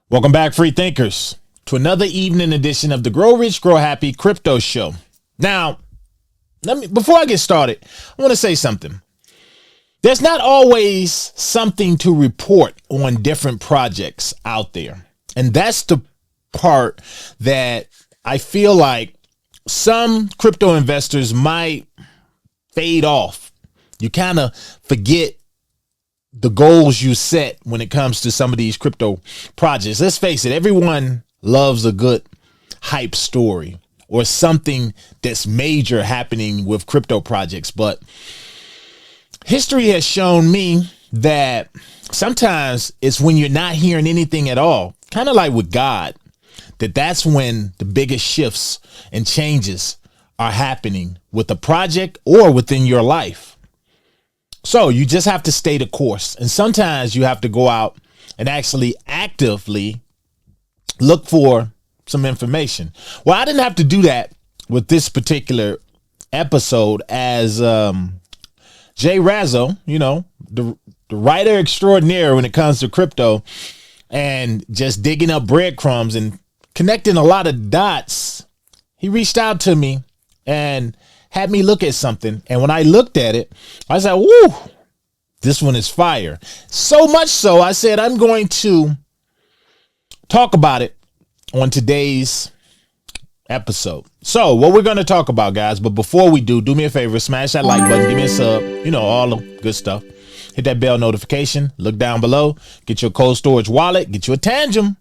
Welcome back, free thinkers, to another evening edition of the Grow Rich, Grow Happy Crypto Show. Now, before I get started, I want to say something. There's not always something to report on different projects out there. And that's the part that I feel like some crypto investors might fade off. You kind of forget the goals you set when it comes to some of these crypto projects. Let's face it, everyone loves a good hype story or something that's major happening with crypto projects. But history has shown me that sometimes it's when you're not hearing anything at all, kind of like with God, that's when the biggest shifts and changes are happening with a project or within your life. So you just have to stay the course. And sometimes you have to go out and actually actively look for some information. Well, I didn't have to do that with this particular episode, as Jay Razzo, the writer extraordinaire when it comes to crypto and just digging up breadcrumbs and connecting a lot of dots. He reached out to me and had me look at something. And when I looked at it, I said, woo, this one is fire. So much so, I said, I'm going to talk about it on today's episode. So what we're going to talk about, guys, but before we do me a favor, smash that like button, give me a sub, all the good stuff. Hit that bell notification, look down below, get your cold storage wallet, get you a Tangem.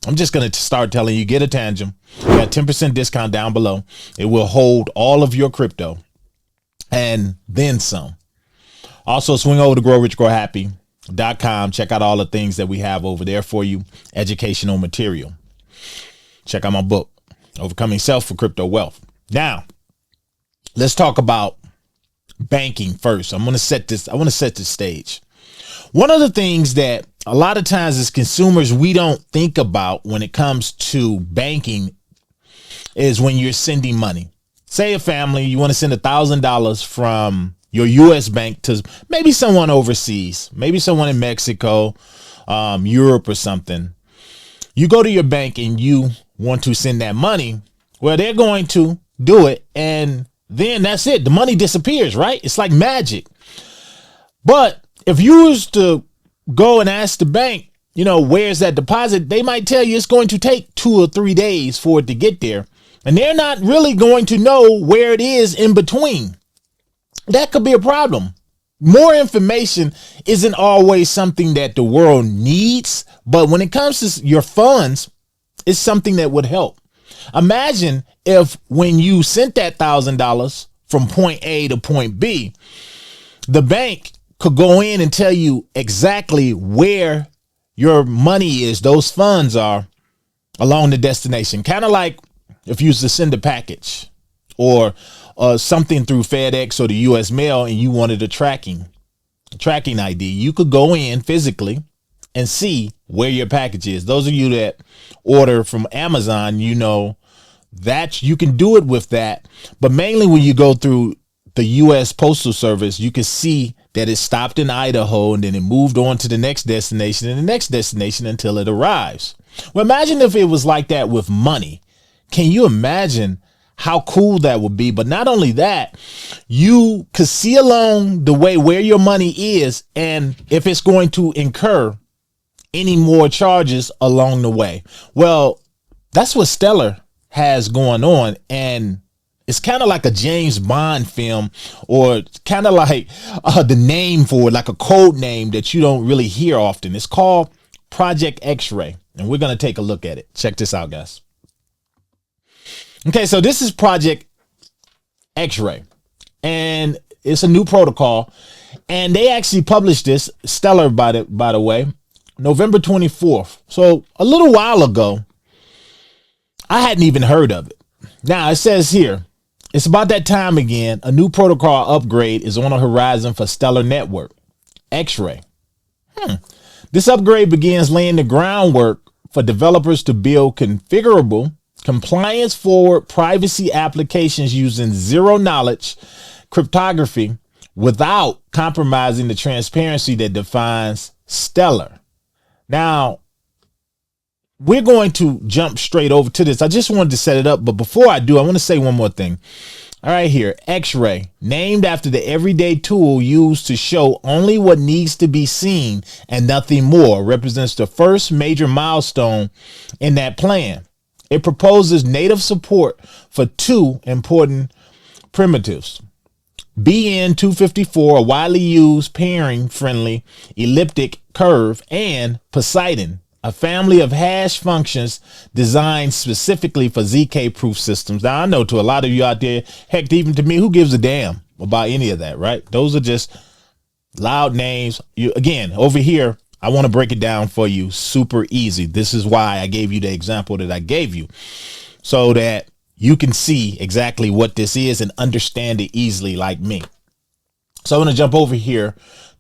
I'm just going to start telling you, get a Tangem. We got 10% discount down below. It will hold all of your crypto and then some. Also, swing over to growrichgrowhappy.com. Check out all the things that we have over there for you. Educational material. Check out my book, Overcoming Self for Crypto Wealth. Now, let's talk about banking first. I want to set the stage. One of the things that a lot of times as consumers we don't think about when it comes to banking is when you're sending money. Say a family, you want to send $1,000 from your U.S. bank to maybe someone overseas, maybe someone in Mexico, Europe or something. You go to your bank and you want to send that money. Well, they're going to do it, and then that's it. The money disappears, right? It's like magic. But if you was to go and ask the bank, where's that deposit? They might tell you it's going to take 2 or 3 days for it to get there. And they're not really going to know where it is in between. That could be a problem. More information isn't always something that the world needs, but when it comes to your funds, it's something that would help. Imagine if when you sent that $1,000 from point A to point B, the bank could go in and tell you exactly where your money is, those funds are along the destination. Kind of like if you used to send a package or something through FedEx or the U.S. mail and you wanted a tracking ID, you could go in physically and see where your package is. Those of you that order from Amazon, that you can do it with that. But mainly when you go through the U.S. Postal Service, you can see that it stopped in Idaho and then it moved on to the next destination and the next destination until it arrives. Well, imagine if it was like that with money. Can you imagine how cool that would be? But not only that, you could see along the way where your money is and if it's going to incur any more charges along the way. Well, that's what Stellar has going on, and it's kind of like a James Bond film, or kind of like the name for it, like a code name that you don't really hear often. It's called Project X-Ray, and we're going to take a look at it. Check this out, guys. Okay, so this is Project X-Ray, and it's a new protocol, and they actually published this, Stellar by the way, November 24th. So a little while ago, I hadn't even heard of it. Now it says here, it's about that time again. A new protocol upgrade is on the horizon for Stellar Network, X-Ray. This upgrade begins laying the groundwork for developers to build configurable, compliance-forward privacy applications using zero-knowledge cryptography without compromising the transparency that defines Stellar. Now, we're going to jump straight over to this. I just wanted to set it up, but before I do, I want to say one more thing. All right, here, X-ray, named after the everyday tool used to show only what needs to be seen and nothing more, represents the first major milestone in that plan. It proposes native support for two important primitives. BN254, a widely used pairing-friendly elliptic curve, and Poseidon, a family of hash functions designed specifically for ZK-proof systems. Now, I know to a lot of you out there, heck, even to me, who gives a damn about any of that, right? Those are just loud names. Again, over here, I want to break it down for you super easy. This is why I gave you the example that I gave you, so that you can see exactly what this is and understand it easily like me. So I'm going to jump over here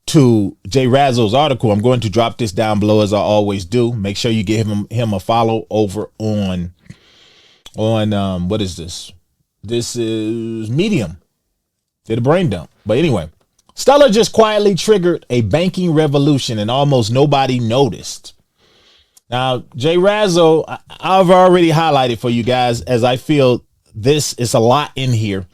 to Jay Razzo's article. I'm going to drop this down below as I always do. Make sure you give him a follow over on what is this? This is Medium. Did a brain dump. But anyway, Stellar just quietly triggered a banking revolution and almost nobody noticed. Now, Jay Razzo, I've already highlighted for you guys, as I feel this is a lot in here,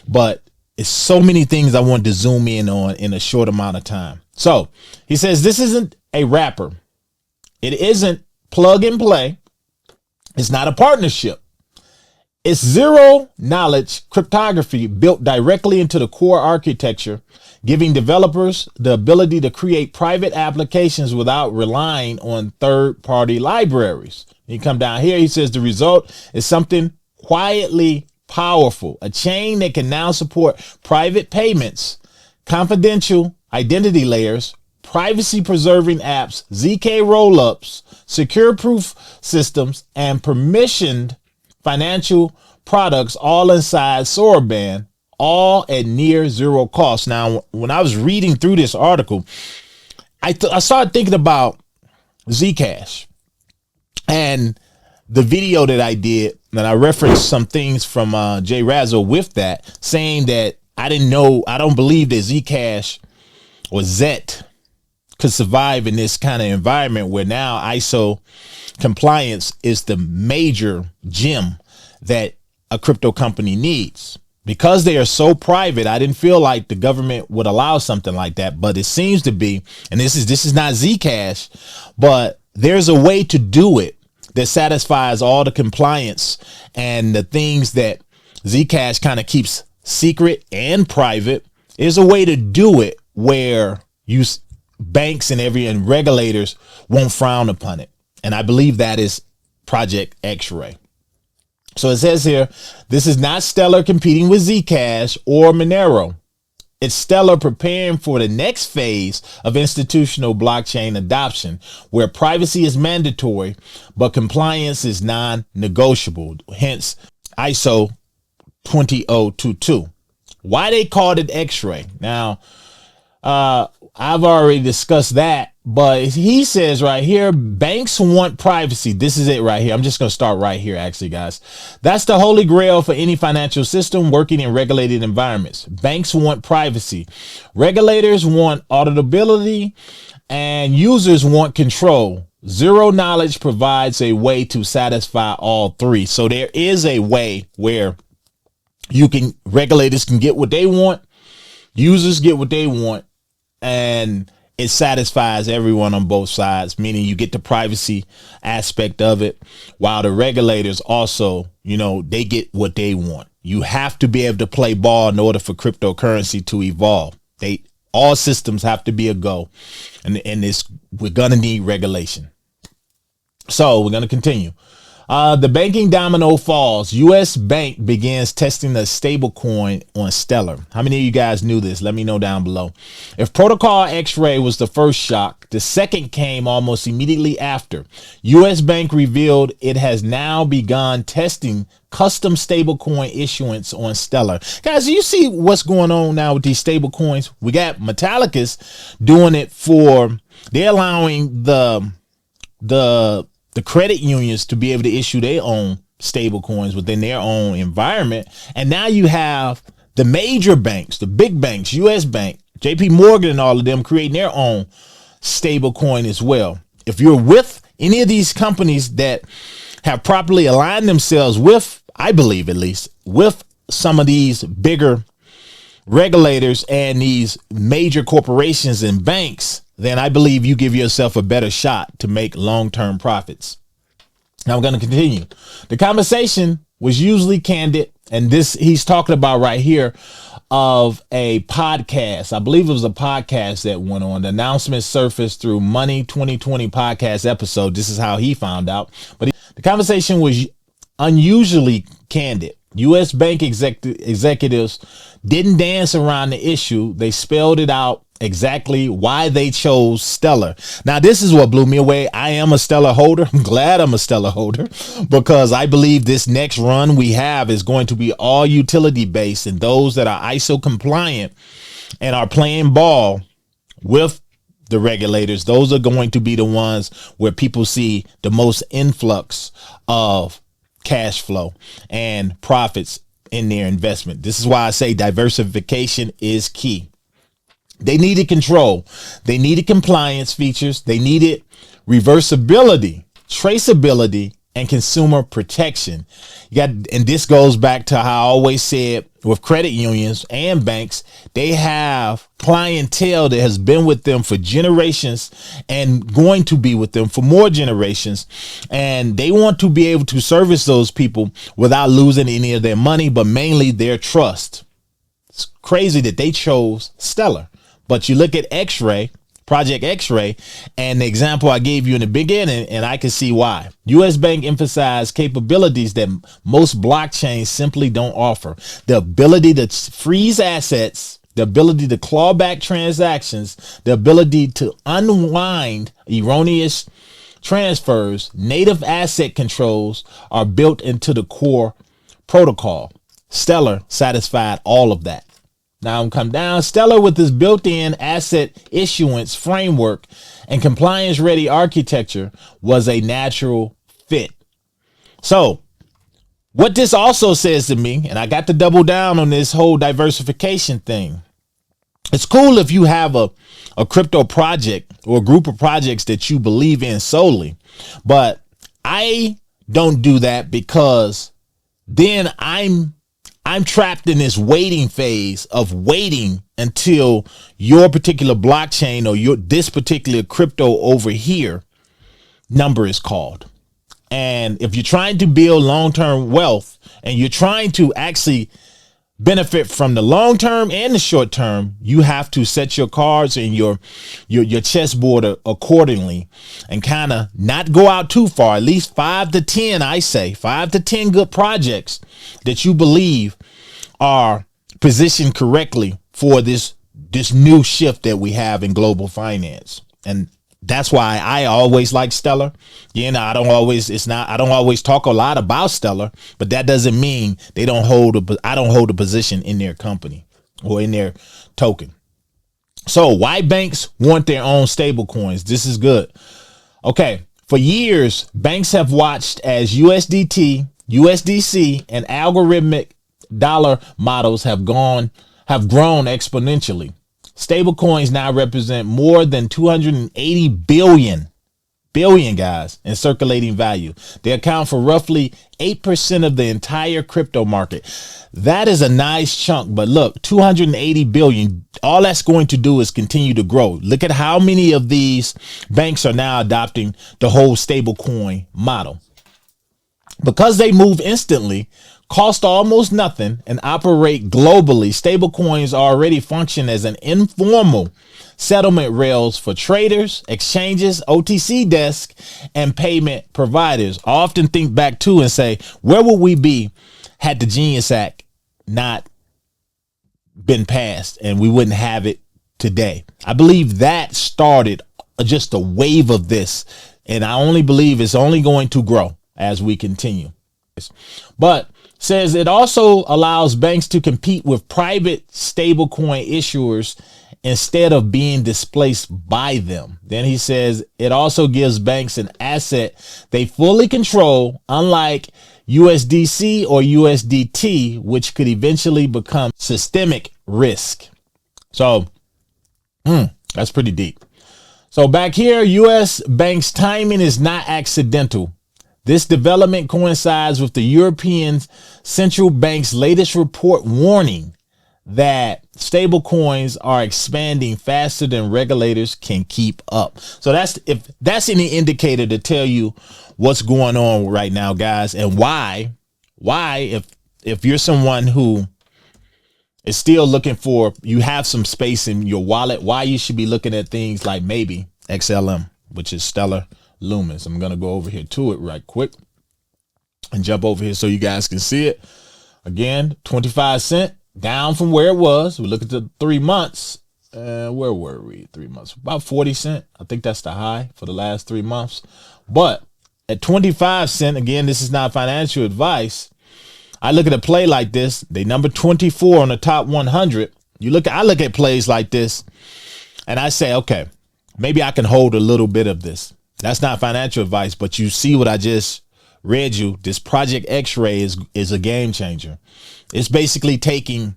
but it's so many things I wanted to zoom in on in a short amount of time. So he says, this isn't a wrapper. It isn't plug and play. It's not a partnership. It's zero knowledge cryptography built directly into the core architecture, giving developers the ability to create private applications without relying on third-party libraries. You come down here, he says the result is something quietly powerful, a chain that can now support private payments, confidential identity layers, privacy-preserving apps, ZK rollups, secure proof systems, and permissioned financial products, all inside Soroban, all at near zero cost. Now, when I was reading through this article, I started thinking about Zcash and the video that I did, and I referenced some things from Jay Razzo with that, saying that I don't believe that Zcash or Zet could survive in this kind of environment where now ISO compliance is the major gem that a crypto company needs. Because they are so private, I didn't feel like the government would allow something like that, but it seems to be, and this is not Zcash, but there's a way to do it that satisfies all the compliance and the things that Zcash kind of keeps secret and private. There's a way to do it where banks and regulators won't frown upon it. And I believe that is Project X-Ray. So it says here, this is not Stellar competing with Zcash or Monero. It's Stellar preparing for the next phase of institutional blockchain adoption, where privacy is mandatory, but compliance is non-negotiable. Hence, ISO 20022. Why they called it X-Ray? Now, I've already discussed that, but he says right here, banks want privacy. This is it right here. I'm just going to start right here, actually, guys. That's the holy grail for any financial system working in regulated environments. Banks want privacy. Regulators want auditability, and users want control. Zero knowledge provides a way to satisfy all three. So there is a way where regulators can get what they want, users get what they want, and it satisfies everyone on both sides, meaning you get the privacy aspect of it, while the regulators also, they get what they want. You have to be able to play ball in order for cryptocurrency to evolve. All systems have to be a go, and we're going to need regulation. So we're going to continue. The banking domino falls. U.S. Bank begins testing the stablecoin on Stellar. How many of you guys knew this? Let me know down below. If Protocol X-Ray was the first shock, the second came almost immediately after. U.S. Bank revealed it has now begun testing custom stablecoin issuance on Stellar. Guys, you see what's going on now with these stablecoins? We got Metallicus doing it they're allowing the credit unions to be able to issue their own stable coins within their own environment. And now you have the major banks, the big banks, US Bank, JP Morgan, and all of them creating their own stable coin as well. If you're with any of these companies that have properly aligned themselves with, I believe at least, with some of these bigger regulators and these major corporations and banks, then I believe you give yourself a better shot to make long-term profits. Now I'm going to continue. The conversation was usually candid, and this he's talking about right here of a podcast. I believe it was a podcast that went on. The announcement surfaced through Money 2020 podcast episode. This is how he found out. But the conversation was unusually candid. U.S. bank executives didn't dance around the issue. They spelled it out exactly why they chose Stellar. Now, this is what blew me away. I am a Stellar holder. I'm glad I'm a Stellar holder because I believe this next run we have is going to be all utility based, and those that are ISO compliant and are playing ball with the regulators, those are going to be the ones where people see the most influx of cash flow and profits in their investment. This is why I say diversification is key. They needed control. They needed compliance features. They needed reversibility, traceability, and consumer protection. And this goes back to how I always said with credit unions and banks, they have clientele that has been with them for generations and going to be with them for more generations. And they want to be able to service those people without losing any of their money, but mainly their trust. It's crazy that they chose Stellar. But you look at X-Ray, Project X-Ray, and the example I gave you in the beginning, and I can see why. U.S. Bank emphasized capabilities that most blockchains simply don't offer. The ability to freeze assets, the ability to claw back transactions, the ability to unwind erroneous transfers, native asset controls are built into the core protocol. Stellar satisfied all of that. Now I'm come down. Stellar, with this built-in asset issuance framework and compliance-ready architecture, was a natural fit. So what this also says to me, and I got to double down on this whole diversification thing. It's cool if you have a crypto project or a group of projects that you believe in solely, but I don't do that because then I'm trapped in this waiting phase of waiting until your particular blockchain or this particular crypto over here number is called. And if you're trying to build long-term wealth and you're trying to actually benefit from the long term and the short term, you have to set your cards and your chessboard accordingly and kind of not go out too far. At least 5 to 10, I say 5 to 10 good projects that you believe are positioned correctly for this new shift that we have in global finance. And that's why I always like Stellar. You know, I don't always talk a lot about Stellar, but that doesn't mean I don't hold a position in their company or in their token. So why banks want their own stable coins? This is good. Okay. For years, banks have watched as USDT, USDC, and algorithmic dollar models have grown exponentially. Stablecoins now represent more than 280 billion guys in circulating value. They account for roughly 8% of the entire crypto market. That is a nice chunk, but look, 280 billion, all that's going to do is continue to grow. Look at how many of these banks are now adopting the whole stablecoin model. Because they move instantly, cost almost nothing, and operate globally, stablecoins already function as an informal settlement rails for traders, exchanges, OTC desks, and payment providers. I often think back to and say, where would we be had the Genius Act not been passed and we wouldn't have it today? I believe that started just a wave of this, and I only believe it's only going to grow as we continue. But says it also allows banks to compete with private stablecoin issuers instead of being displaced by them. Then he says it also gives banks an asset they fully control, unlike USDC or USDT, which could eventually become systemic risk. So that's pretty deep. So back here, U.S. banks' timing is not accidental. This development coincides with the European Central Bank's latest report warning that stablecoins are expanding faster than regulators can keep up. So if that's any indicator to tell you what's going on right now, guys, and why if you're someone who is still looking for, you have some space in your wallet, why you should be looking at things like maybe XLM, which is Stellar Lumens. I'm going to go over here to it right quick and jump over here so you guys can see it. Again, 25 cents down from where it was. We look at the 3 months. Where were we? 3 months, about 40 cents. I think that's the high for the last 3 months. But at 25 cents, again, this is not financial advice. I look at a play like this. They number 24 on the top 100. I look at plays like this and I say, okay, maybe I can hold a little bit of this. That's not financial advice, but you see what I just read you. This Project X-Ray is a game changer. It's basically taking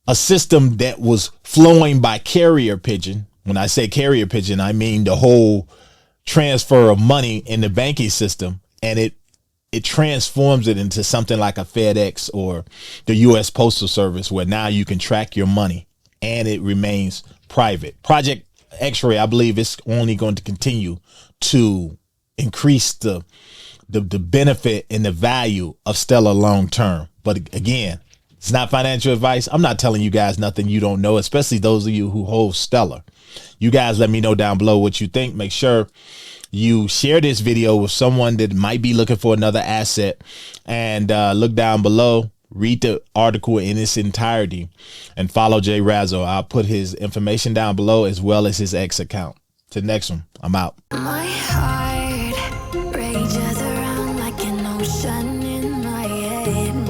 a system that was flowing by carrier pigeon. When I say carrier pigeon, I mean the whole transfer of money in the banking system, and it transforms it into something like a FedEx or the U.S. Postal Service, where now you can track your money and it remains private. Project X-Ray, I believe it's only going to continue to increase the benefit and the value of Stellar long term. But again, it's not financial advice. I'm not telling you guys nothing you don't know, especially those of you who hold Stellar. You guys let me know down below what you think. Make sure you share this video with someone that might be looking for another asset, and look down below, read the article in its entirety, and follow Jay Razzo. I'll put his information down below as well as his X account. To the next one, I'm out. My heart rages around like an ocean in my head.